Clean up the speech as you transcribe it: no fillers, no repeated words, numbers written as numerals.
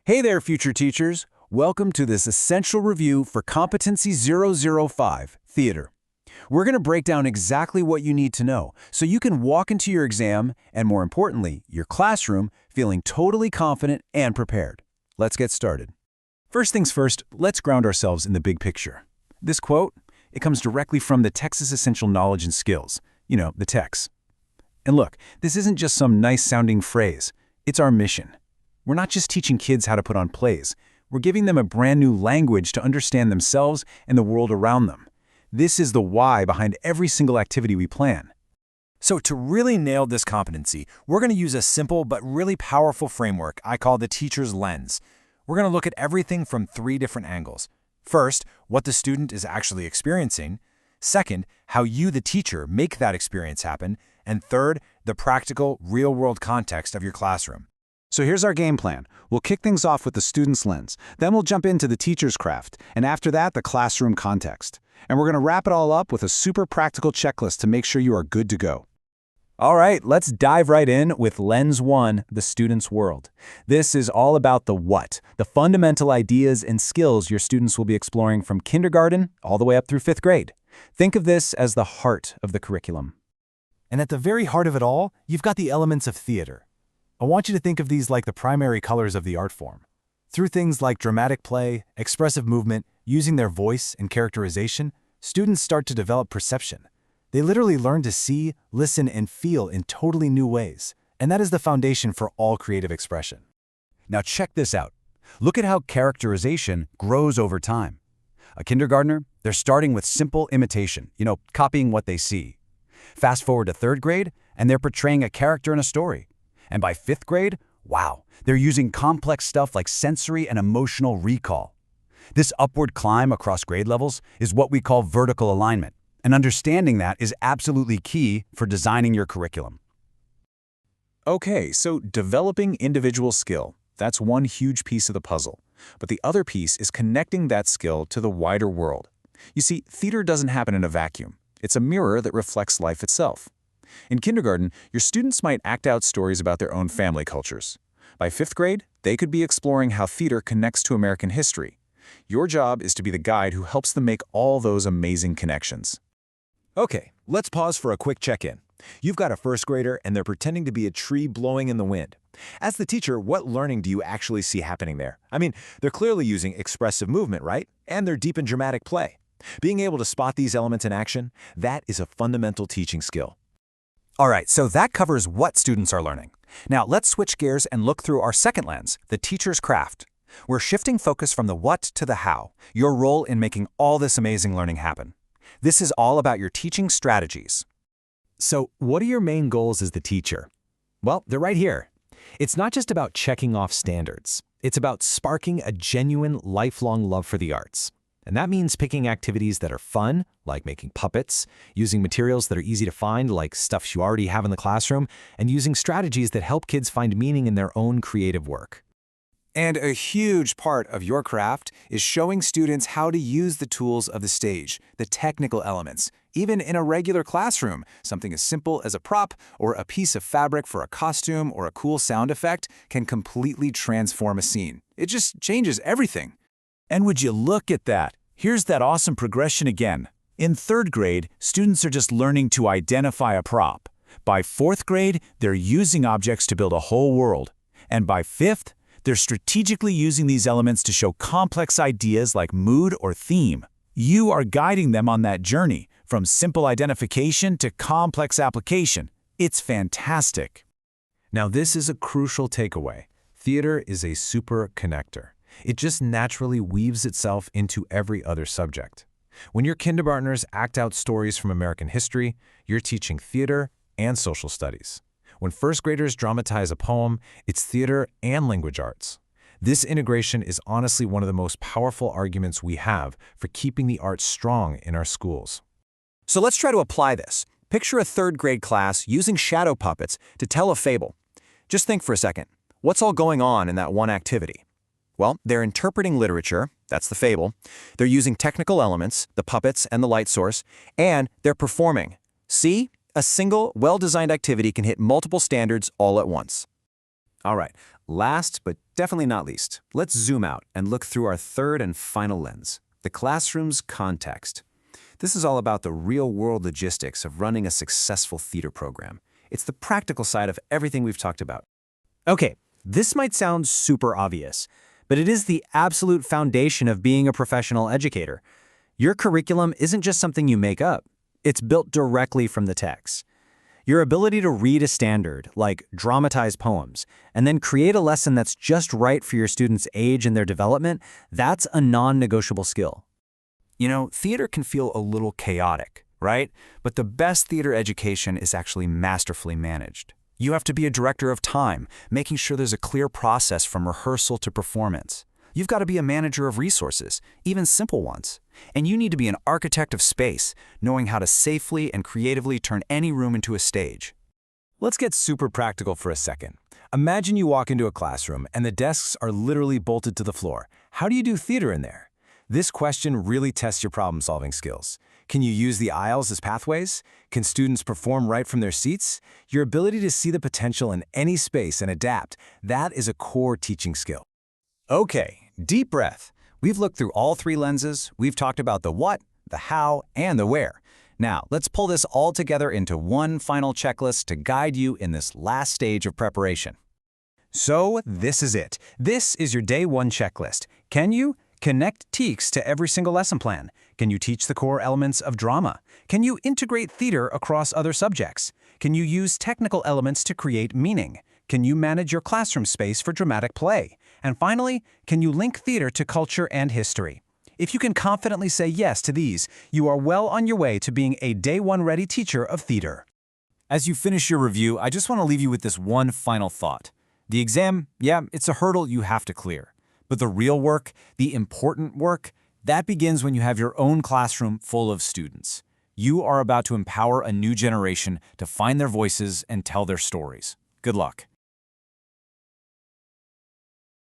Hey there, future teachers. Welcome to this essential review for Competency 005, Theater. We're going to break down exactly what you need to know so you can walk into your exam and, more importantly, your classroom feeling totally confident and prepared. Let's get started. First things first, let's ground ourselves in the big picture. This quote, it comes directly from the TExES Essential Knowledge and Skills, the TExES. And look, this isn't just some nice-sounding phrase. It's our mission. We're not just teaching kids how to put on plays. We're giving them a brand new language to understand themselves and the world around them. This is the why behind every single activity we plan. So to really nail this competency, we're going to use a simple but really powerful framework I call the teacher's lens. We're going to look at everything from 3 different angles. First, what the student is actually experiencing. Second, how you, the teacher, make that experience happen. And third, the practical, real-world context of your classroom. So here's our game plan. We'll kick things off with the student's lens. Then we'll jump into the teacher's craft. And after that, the classroom context. And we're going to wrap it all up with a super practical checklist to make sure you are good to go. All right, let's dive right in with Lens 1, the student's world. This is all about the what, the fundamental ideas and skills your students will be exploring from kindergarten all the way up through 5th grade. Think of this as the heart of the curriculum. And at the very heart of it all, you've got the elements of theater. I want you to think of these like the primary colors of the art form. Through things like dramatic play, expressive movement, using their voice and characterization, students start to develop perception. They literally learn to see, listen, and feel in totally new ways. And that is the foundation for all creative expression. Now check this out. Look at how characterization grows over time. A kindergartner, they're starting with simple imitation, copying what they see. Fast forward to 3rd grade, and they're portraying a character in a story. And by 5th grade, wow, they're using complex stuff like sensory and emotional recall. This upward climb across grade levels is what we call vertical alignment, and understanding that is absolutely key for designing your curriculum. Okay, so developing individual skill, that's one huge piece of the puzzle. But the other piece is connecting that skill to the wider world. You see, theater doesn't happen in a vacuum. It's a mirror that reflects life itself. In kindergarten, your students might act out stories about their own family cultures. By 5th grade, they could be exploring how theater connects to American history. Your job is to be the guide who helps them make all those amazing connections. Okay, let's pause for a quick check-in. You've got a 1st grader and they're pretending to be a tree blowing in the wind. As the teacher, what learning do you actually see happening there? They're clearly using expressive movement, right? And they're deep in dramatic play. Being able to spot these elements in action, that is a fundamental teaching skill. All right, so that covers what students are learning. Now let's switch gears and look through our second lens, the teacher's craft. We're shifting focus from the what to the how, your role in making all this amazing learning happen. This is all about your teaching strategies. So what are your main goals as the teacher? Well, they're right here. It's not just about checking off standards. It's about sparking a genuine, lifelong love for the arts. And that means picking activities that are fun, like making puppets, using materials that are easy to find, like stuff you already have in the classroom, and using strategies that help kids find meaning in their own creative work. And a huge part of your craft is showing students how to use the tools of the stage, the technical elements. Even in a regular classroom, something as simple as a prop or a piece of fabric for a costume or a cool sound effect can completely transform a scene. It just changes everything. And would you look at that? Here's that awesome progression again. In 3rd grade, students are just learning to identify a prop. By 4th grade, they're using objects to build a whole world. And by 5th, they're strategically using these elements to show complex ideas like mood or theme. You are guiding them on that journey, from simple identification to complex application. It's fantastic. Now this is a crucial takeaway. Theater is a super connector. It just naturally weaves itself into every other subject. When your kindergartners act out stories from American history, you're teaching theater and social studies. When 1st graders dramatize a poem, it's theater and language arts. This integration is honestly one of the most powerful arguments we have for keeping the arts strong in our schools. So let's try to apply this. Picture a 3rd grade class using shadow puppets to tell a fable. Just think for a second. What's all going on in that one activity? Well, they're interpreting literature, that's the fable, they're using technical elements, the puppets and the light source, and they're performing. See? A single, well-designed activity can hit multiple standards all at once. All right, Last, but definitely not least, let's zoom out and look through our third and final lens, the classroom's context. This is all about the real-world logistics of running a successful theater program. It's the practical side of everything we've talked about. Okay, this might sound super obvious, but it is the absolute foundation of being a professional educator. Your curriculum isn't just something you make up. It's built directly from the text. Your ability to read a standard, like dramatize poems, and then create a lesson that's just right for your students' age and their development, that's a non-negotiable skill. You know, theater can feel a little chaotic, right? But the best theater education is actually masterfully managed. You have to be a director of time, making sure there's a clear process from rehearsal to performance. You've got to be a manager of resources, even simple ones. And you need to be an architect of space, knowing how to safely and creatively turn any room into a stage. Let's get super practical for a second. Imagine you walk into a classroom and the desks are literally bolted to the floor. How do you do theater in there? This question really tests your problem-solving skills. Can you use the aisles as pathways? Can students perform right from their seats? Your ability to see the potential in any space and adapt, that is a core teaching skill. Okay, deep breath. We've looked through all three lenses. We've talked about the what, the how, and the where. Now, let's pull this all together into one final checklist to guide you in this last stage of preparation. So this is it. This is your day one checklist. Can you connect TExES to every single lesson plan? Can you teach the core elements of drama? Can you integrate theater across other subjects? Can you use technical elements to create meaning? Can you manage your classroom space for dramatic play? And finally, can you link theater to culture and history? If you can confidently say yes to these, you are well on your way to being a day one ready teacher of theater. As you finish your review, I just want to leave you with this one final thought. The exam, yeah, it's a hurdle you have to clear. But the real work, the important work, that begins when you have your own classroom full of students. You are about to empower a new generation to find their voices and tell their stories. Good luck.